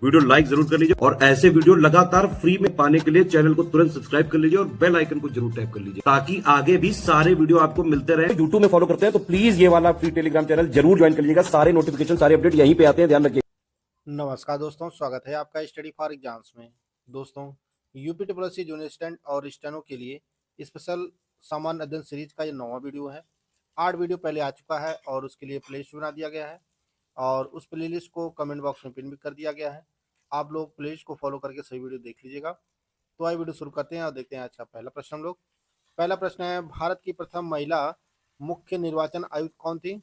Video like जरूर कर लीजिए और ऐसे वीडियो लगातार फ्री में पाने के लिए चैनल को तुरंत सब्सक्राइब कर लीजिए और बेल आइकन को जरूर टैप कर लीजिए ताकि आगे भी सारे वीडियो आपको मिलते रहे। यूट्यूब में फॉलो करते हैं तो प्लीज ये वाला फ्री टेलीग्राम चैनल जरूर ज्वाइन कर लीजिएगा। सारे नोटिफिकेशन सारे अपडेट यहीं पे आते हैं, ध्यान रखिए। नमस्कार दोस्तों, स्वागत है आपका स्टडी फॉर एग्जाम्स में। दोस्तों, यूपी ट्रिपल जूनियर स्टैंड और स्टेनो के लिए स्पेशल सामान्य अध्ययन सीरीज का ये 9वां वीडियो है। 8 वीडियो पहले आ चुका है और उसके लिए प्लेलिस्ट बना दिया गया है और उस प्लेलिस्ट को कमेंट बॉक्स में पिन भी कर दिया गया है। आप लोग प्लेलिस्ट को फॉलो करके सही वीडियो देख लीजिएगा। तो आइए वीडियो शुरू करते हैं और देखते हैं आज का पहला प्रश्न। हम लोग पहला प्रश्न है, भारत की प्रथम महिला मुख्य निर्वाचन आयुक्त कौन थी?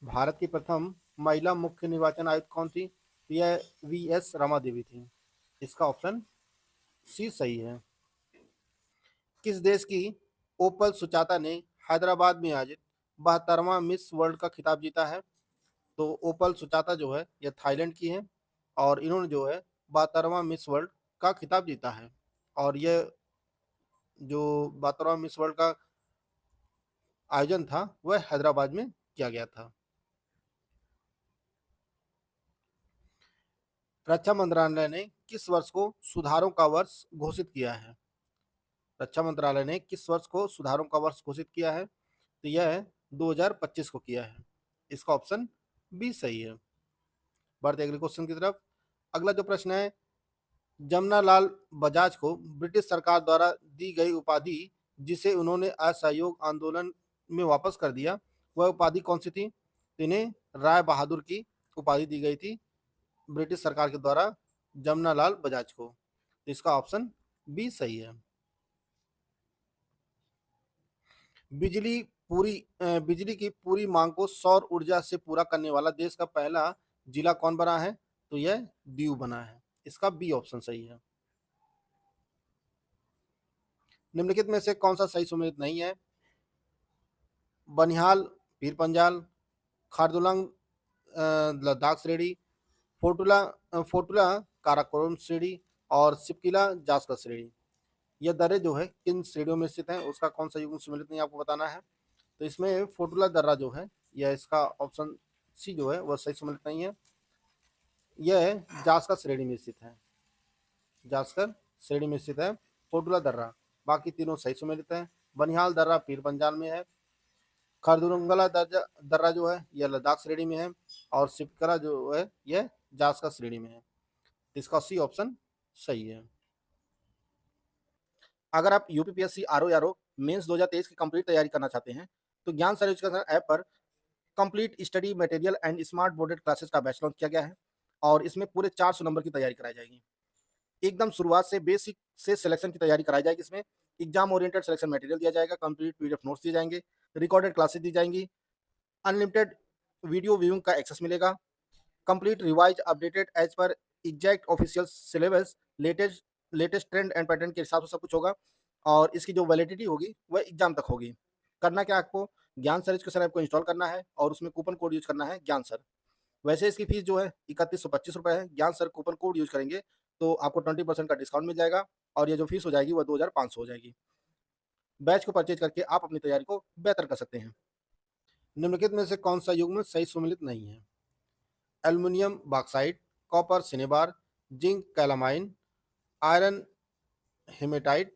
भारत की प्रथम महिला मुख्य निर्वाचन आयुक्त कौन थी? यह वीएस रमा देवी थी। इसका ऑप्शन सी सही है। किस देश की ओपल सुचाता ने हैदराबाद में आयोजित 72वां मिस वर्ल्ड का खिताब जीता है? तो ओपल सुचाता जो है यह थाईलैंड की है और इन्होंने जो है 72वां मिस वर्ल्ड का खिताब जीता है और यह जो 72वां मिस वर्ल्ड का आयोजन था वह हैदराबाद में किया गया था। रक्षा मंत्रालय ने किस वर्ष को सुधारों का वर्ष घोषित किया है? रक्षा मंत्रालय ने किस वर्ष को सुधारों का वर्ष घोषित किया है? तो यह 2025 को किया है। इसका ऑप्शन बी सही है। बढ़ते अगले क्वेश्चन की तरफ। अगला जो प्रश्न है, जमनालाल बजाज को ब्रिटिश सरकार द्वारा दी गई उपाधि जिसे उन्होंने असहयोग आंदोलन में वापस कर दिया, वह उपाधि कौन सी थी? इन्हें राय बहादुर की उपाधि दी गई थी ब्रिटिश सरकार के द्वारा जमनालाल बजाज को। इसका ऑप्शन बी सही है। बिजली की पूरी मांग को सौर ऊर्जा से पूरा करने वाला देश का पहला जिला कौन बना है? तो यह दीव बना है। इसका बी ऑप्शन सही है। निम्नलिखित में से कौन सा सही सुमेलित नहीं है? बनिहाल पीर पंजाल, खारदुलंग लद्दाख श्रेणी, फोटुला काराकोरम श्रेणी और सिपकिला जास्कर श्रेणी। यह दर्रे जो है किन श्रेणियों में स्थित हैं, उसका कौन सा युग्म सुमेलित नहीं आपको बताना है। तो इसमें फोटुला दर्रा जो है यह इसका ऑप्शन सी जो है वह सही सुमेलित नहीं है। यह जास्कर श्रेणी में स्थित है। जास्कर श्रेणी में स्थित है फोटुला दर्रा। बाकी तीनों सही सुमेलित हैं। बनिहाल दर्रा पीर पंजाल में है, खरदुरंगला दर्रा जो है यह लद्दाख श्रेणी में है और सिपकला जो है यह जास्कर श्रेणी में है। इसका सी ऑप्शन सही है। अगर आप यूपीपीएससी आरओ मेंस 2023 की कंप्लीट तैयारी करना चाहते हैं तो ज्ञान सर एजुकेशन ऐप पर complete study material and smart boarded classes का बैच लॉन्च किया गया है और इसमें पूरे 400 नंबर की तैयारी कराई जाएगी। एकदम शुरुआत से बेसिक से सिलेक्शन की तैयारी कराई जाएगी। इसमें एग्जाम ओरिएंटेड सिलेक्शन मटेरियल दिया जाएगा, कंप्लीट पीडीएफ नोट्स दिए जाएंगे, रिकॉर्डेड क्लासेस दी जाएंगी, अनलिमिटेड वीडियो व्यूइंग का एक्सेस मिलेगा, complete revise updated as per exact official syllabus, latest trend and pattern के हिसाब से सब कुछ होगा और इसकी जो वैलिडिटी होगी वह एग्जाम तक होगी। करना क्या आपको, ज्ञान सर एजुकेशन ऐप को इंस्टॉल करना है और उसमें कूपन कोड यूज करना है ज्ञान सर। वैसे इसकी फीस जो है 3125 रुपये है। ज्ञान सर कूपन कोड यूज करेंगे तो आपको 20% का डिस्काउंट मिल जाएगा और ये जो फीस हो जाएगी वह 2500 हो जाएगी। बैच को परचेज करके आप अपनी तैयारी को बेहतर कर सकते हैं। निम्नलिखित में से कौन सा युग्म सही सुमेलित नहीं है? Aluminium bauxite, copper cinnabar, zinc calamine, iron hematite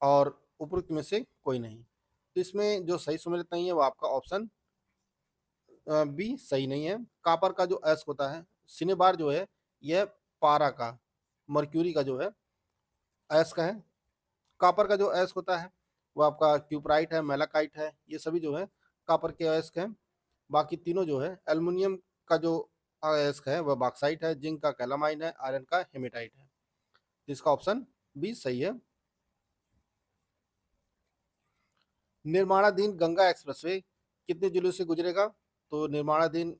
और उपरोक्त में से कोई नहीं। तो इसमें जो सही सुमेलित नहीं है वो आपका ऑप्शन बी सही नहीं है। कॉपर का जो एस होता है, सिनेबार जो है यह पारा का, मर्क्यूरी का जो है एस का है। कॉपर का जो एस होता है वो आपका क्यूपराइट है, मेलाकाइट है, ये सभी जो है कॉपर के एस हैं। बाकी तीनों जो है एल्युमिनियम का जो एस है वह बॉक्साइट है, जिंक का कैलामाइन है, आयरन का हेमेटाइट है। इसका ऑप्शन बी सही है। निर्माणाधीन गंगा एक्सप्रेसवे कितने जिलों से गुजरेगा? तो निर्माणाधीन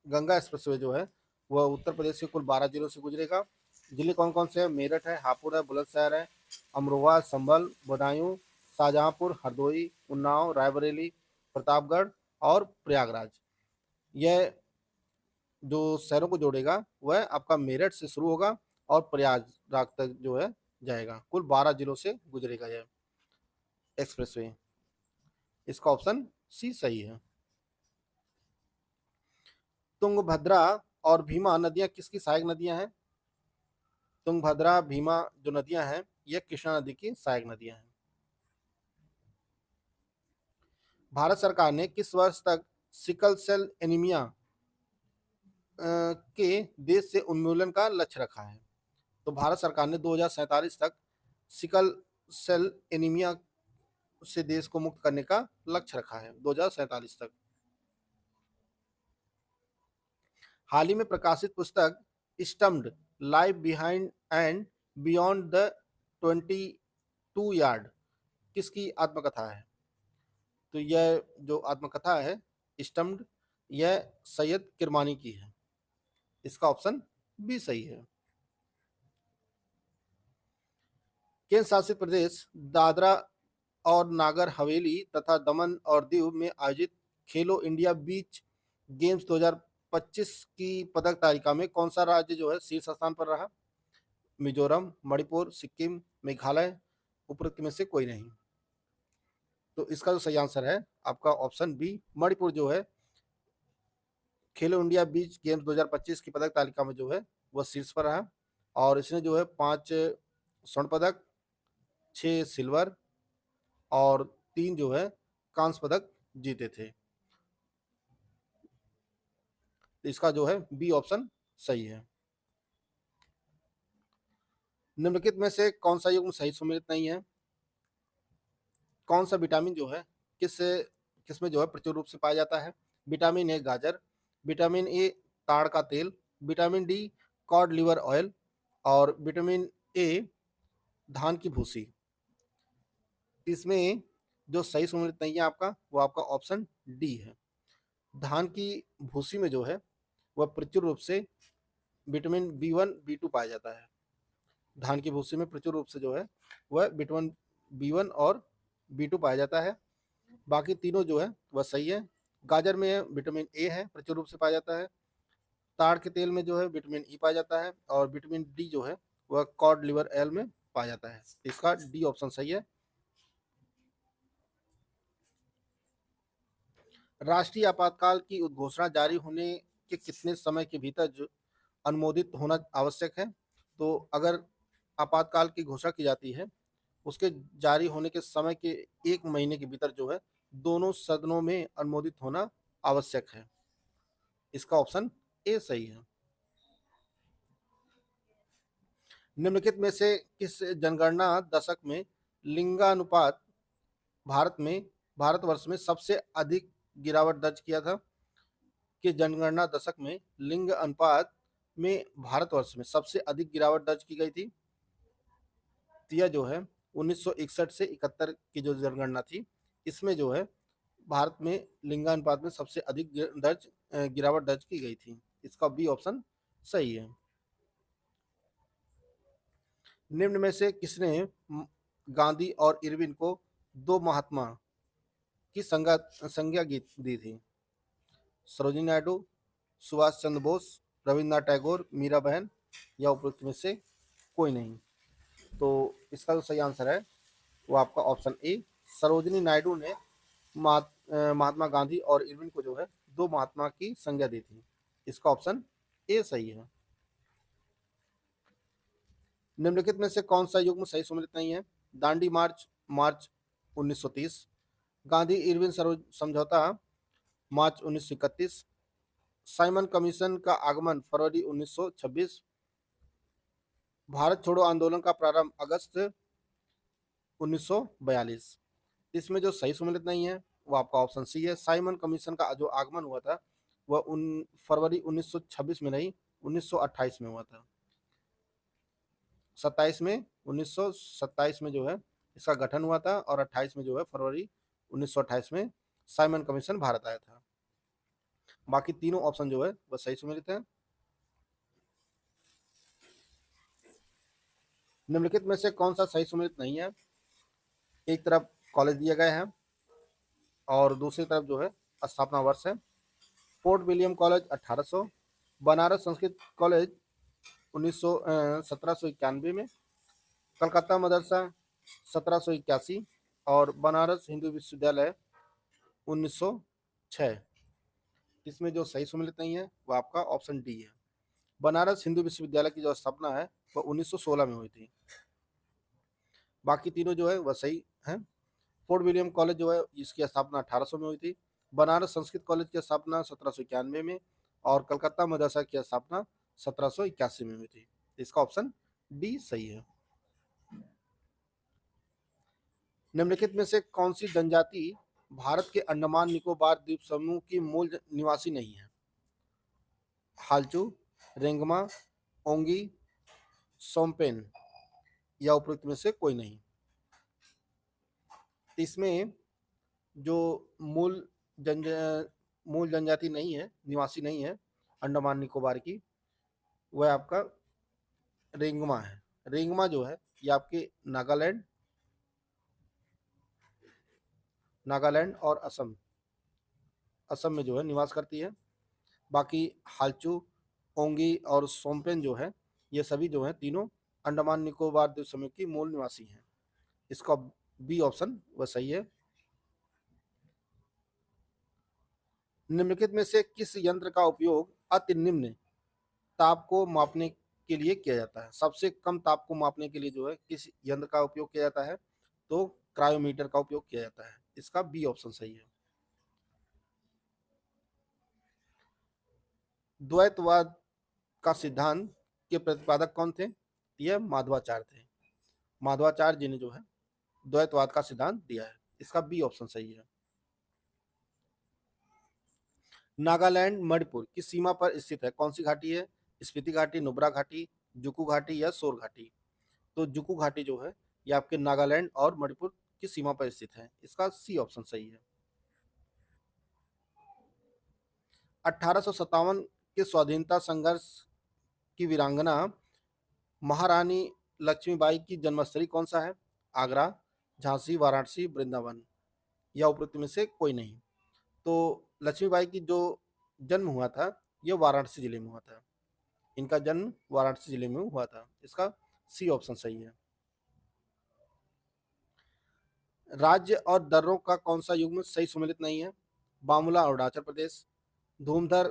गंगा एक्सप्रेसवे जो है वह उत्तर प्रदेश के कुल 12 जिलों से गुजरेगा। जिले कौन कौन से हैं? मेरठ है, हापुड़ है, बुलंदशहर है, अमरोहा, संभल, बदायूं, शाहजहांपुर, हरदोई, उन्नाव, रायबरेली, प्रतापगढ़ और प्रयागराज। यह जो शहरों को जोड़ेगा वह आपका मेरठ से शुरू होगा और प्रयागराज तक जो है जाएगा। कुल 12 जिलों से गुजरेगा यह एक्सप्रेसवे। इसका ऑप्शन सी सही है। तुंगभद्रा और भीमा नदियां किसकी सहायक नदियां हैं? तुंगभद्रा, भीमा जो नदियां हैं ये कृष्णा नदी की सहायक नदियां हैं। भारत सरकार ने किस वर्ष तक सिकल सेल एनीमिया के देश से उन्मूलन का लक्ष्य रखा है? तो भारत सरकार ने 2047 तक सिकल सेल एनीमिया से देश को मुक्त करने का लक्ष्य रखा है, 2047 तक। हाल ही में प्रकाशित पुस्तक stumped life behind and beyond the 22 yard किसकी आत्मकथा है? तो यह जो आत्मकथा है स्टम्प्ड, यह सैयद किरमानी की है। इसका ऑप्शन बी सही है। केंद्र शासित प्रदेश दादरा और नागर हवेली तथा दमन और दीव में आयोजित खेलो इंडिया बीच गेम्स 2025 की पदक तालिका में कौन सा राज्य जो है शीर्ष स्थान पर रहा? मिजोरम, मणिपुर, सिक्किम, मेघालय, उपरोक्त में से कोई नहीं। तो इसका जो सही आंसर है आपका ऑप्शन बी, मणिपुर जो है खेलो इंडिया बीच गेम्स 2025 की पदक तालिका में जो है वह शीर्ष पर रहा और इसने जो है 5 स्वर्ण पदक, 6 सिल्वर और 3 जो है कांस्य पदक जीते थे। तो इसका जो है बी ऑप्शन सही है। निम्नलिखित में से कौन सा युग्म सही सम्मिलित नहीं है? कौन सा विटामिन जो है किसमें जो है प्रचुर रूप से पाया जाता है? विटामिन ए गाजर, विटामिन ए ताड़ का तेल, vitamin D cod liver oil और विटामिन ए धान की भूसी। इसमें जो सही सम्मिलित नहीं है आपका वो आपका ऑप्शन डी है। धान की भूसी में जो है वह प्रचुर रूप से विटामिन B1, B2 पाया जाता है। धान की भूसी में प्रचुर रूप से जो है वह विटामिन B1 और B2 पाया जाता है। बाकी तीनों जो है वह सही है। गाजर में विटामिन ए है, प्रचुर रूप से पाया जाता है। ताड़ के तेल में जो है विटामिन ई पाया जाता है और विटामिन डी जो है वह कॉड लिवर ऑयल में पाया जाता है। इसका डी ऑप्शन सही है। राष्ट्रीय आपातकाल की उद्घोषणा जारी होने के कितने समय के भीतर जो अनुमोदित होना आवश्यक है? तो अगर आपातकाल की घोषणा की जाती है उसके जारी होने के समय के 1 महीने के भीतर जो है दोनों सदनों में अनुमोदित होना आवश्यक है। इसका ऑप्शन ए सही है। निम्नलिखित में से किस जनगणना दशक में लिंगानुपात भारतवर्ष में सबसे अधिक गिरावट दर्ज किया था? कि जनगणना दशक में लिंग अनुपात में भारतवर्ष में सबसे अधिक गिरावट दर्ज की गई थी? यह जो है 1961 से 71 की जो जनगणना थी इसमें जो है भारत में लिंगानुपात में सबसे अधिक गिरावट दर्ज की गई थी। इसका बी ऑप्शन सही है। निम्न में से किसने गांधी और इरविन को 2 महात्मा की संज्ञा दी थी? सरोजिनी नायडू, सुभाष चंद्र बोस, रविन्द्रनाथ टैगोर, मीरा बहन या उपरोक्त में से कोई नहीं। तो इसका जो सही आंसर है वो आपका ऑप्शन ए, सरोजिनी नायडू ने महात्मा गांधी और इरविन को जो है 2 महात्मा की संज्ञा दी थी। इसका ऑप्शन ए सही है। निम्नलिखित में से कौन सा युग्म सही सम्मिलित नहीं है? दांडी मार्च 1930, गांधी इरविन समझौता मार्च 1931, साइमन कमीशन का आगमन फरवरी 1926, भारत छोड़ो आंदोलन का प्रारंभ अगस्त 1942। इसमें जो सही सम्मिलित नहीं है वो आपका ऑप्शन सी है। साइमन कमीशन का जो आगमन हुआ था वह फरवरी 1926 में नहीं 1928 में हुआ था। 1927 में जो है इसका गठन हुआ था और 28 में जो है फरवरी 1928 में साइमन कमीशन भारत आया था। बाकी तीनों ऑप्शन जो है वह सही सम्मिलित है। निम्नलिखित में से कौन सा सही सम्मिलित नहीं है? एक तरफ कॉलेज दिए गए हैं और दूसरी तरफ जो है स्थापना वर्ष है। Fort William college 1800, Banaras Sanskrit college 1791 में, कलकत्ता मदरसा 1781 और बनारस हिंदू विश्वविद्यालय 1906। इसमें जो सही सम्मिलित नहीं है वो आपका ऑप्शन डी है। बनारस हिंदू विश्वविद्यालय की जो स्थापना है वह 1916 में हुई थी। बाकी तीनों जो है वह सही है। फोर्ट विलियम कॉलेज जो है इसकी स्थापना 1800 में हुई थी। बनारस संस्कृत कॉलेज की स्थापना 1791 में और कलकत्ता मदरसा की स्थापना 1781 में हुई थी। इसका ऑप्शन डी सही है। निम्नलिखित में से कौन सी जनजाति भारत के अंडमान निकोबार द्वीप समूह की मूल निवासी नहीं है? हालचू, रेंगमा, ओंगी, सोमपेन या उपरोक्त में से कोई नहीं। इसमें जो मूल जनजाति नहीं है, निवासी नहीं है अंडमान निकोबार की, वह आपका रेंगमा है। रेंगमा जो है ये आपके नागालैंड और असम में जो है निवास करती है। बाकी हालचू, ओंगी और सोमपेन जो है ये सभी जो है तीनों अंडमान निकोबार द्वीप समूह की मूल निवासी हैं। इसका बी ऑप्शन वह सही है। निम्नलिखित में से किस यंत्र का उपयोग अति निम्न ताप को मापने के लिए किया जाता है? सबसे कम ताप को मापने के लिए जो है किस यंत्र का उपयोग किया जाता है? तो क्रायोमीटर का उपयोग किया जाता है। इसका बी ऑप्शन सही है। द्वैतवाद का सिद्धांत के प्रतिपादक कौन थे? यह माधवाचार्य थे। माधवाचार्य जी ने जो है द्वैतवाद का सिद्धांत दिया है। इसका बी ऑप्शन सही है। नागालैंड मणिपुर की सीमा पर स्थित है कौन सी घाटी है? स्पीति घाटी, नुब्रा घाटी, जुकू घाटी या सोर घाटी? तो जुकू घाटी जो है ये आपके नागालैंड और मणिपुर की सीमा पर स्थित है। इसका सी ऑप्शन सही है। 1857 के स्वाधीनता संघर्ष की वीरांगना महारानी लक्ष्मीबाई की जन्मस्थली कौन सा है? आगरा, झांसी, वाराणसी, वृंदावन या उपरोक्त में से कोई नहीं। तो लक्ष्मीबाई की जो जन्म हुआ था यह वाराणसी जिले में हुआ था। इनका जन्म वाराणसी जिले में हुआ था। इसका सी ऑप्शन सही है। राज्य और दर्रों का कौन सा युग्म सही सुमेलित नहीं है? बामुला अरुणाचल प्रदेश, धूमधर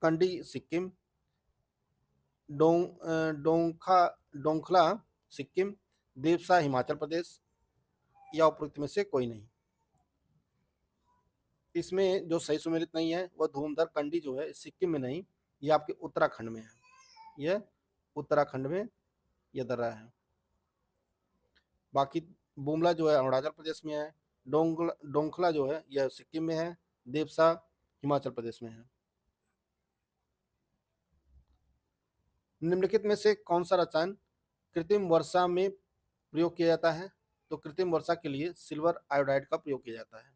कंडी सिक्किम, डोंखला सिक्किम, देवसा हिमाचल प्रदेश या उपरोक्त में से कोई नहीं। इसमें जो सही सुमेलित नहीं है वह धूमधर कंडी जो है सिक्किम में नहीं, यह आपके उत्तराखंड में है। यह उत्तराखंड में यह दर्रा है। बाकी बुमला जो है अरुणाचल प्रदेश में है, डोंखला जो है यह सिक्किम में है, देवसा हिमाचल प्रदेश में है। निम्नलिखित में से कौन सा रसायन कृत्रिम वर्षा में प्रयोग किया जाता है? तो कृत्रिम वर्षा के लिए सिल्वर आयोडाइड का प्रयोग किया जाता है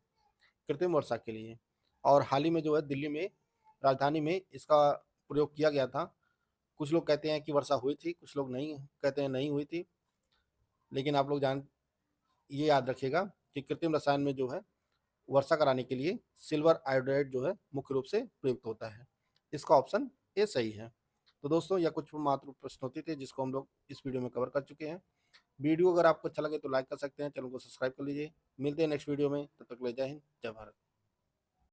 कृत्रिम वर्षा के लिए। और हाल ही में जो है दिल्ली में, राजधानी में इसका प्रयोग किया गया था। कुछ लोग कहते हैं कि वर्षा हुई थी, कुछ लोग नहीं कहते हैं नहीं हुई थी। लेकिन आप लोग ये याद रखिएगा कि कृत्रिम रसायन में जो है वर्षा कराने के लिए सिल्वर आयोडाइड जो है मुख्य रूप से प्रयुक्त होता है। इसका ऑप्शन ए सही है। तो दोस्तों यह कुछ मात्र प्रश्न होते थे जिसको हम लोग इस वीडियो में कवर कर चुके हैं। वीडियो अगर आपको अच्छा लगे तो लाइक कर सकते हैं, चैनल को सब्सक्राइब कर लीजिए। मिलते हैं नेक्स्ट वीडियो में, तब तक ले जय हिंद, जय भारत।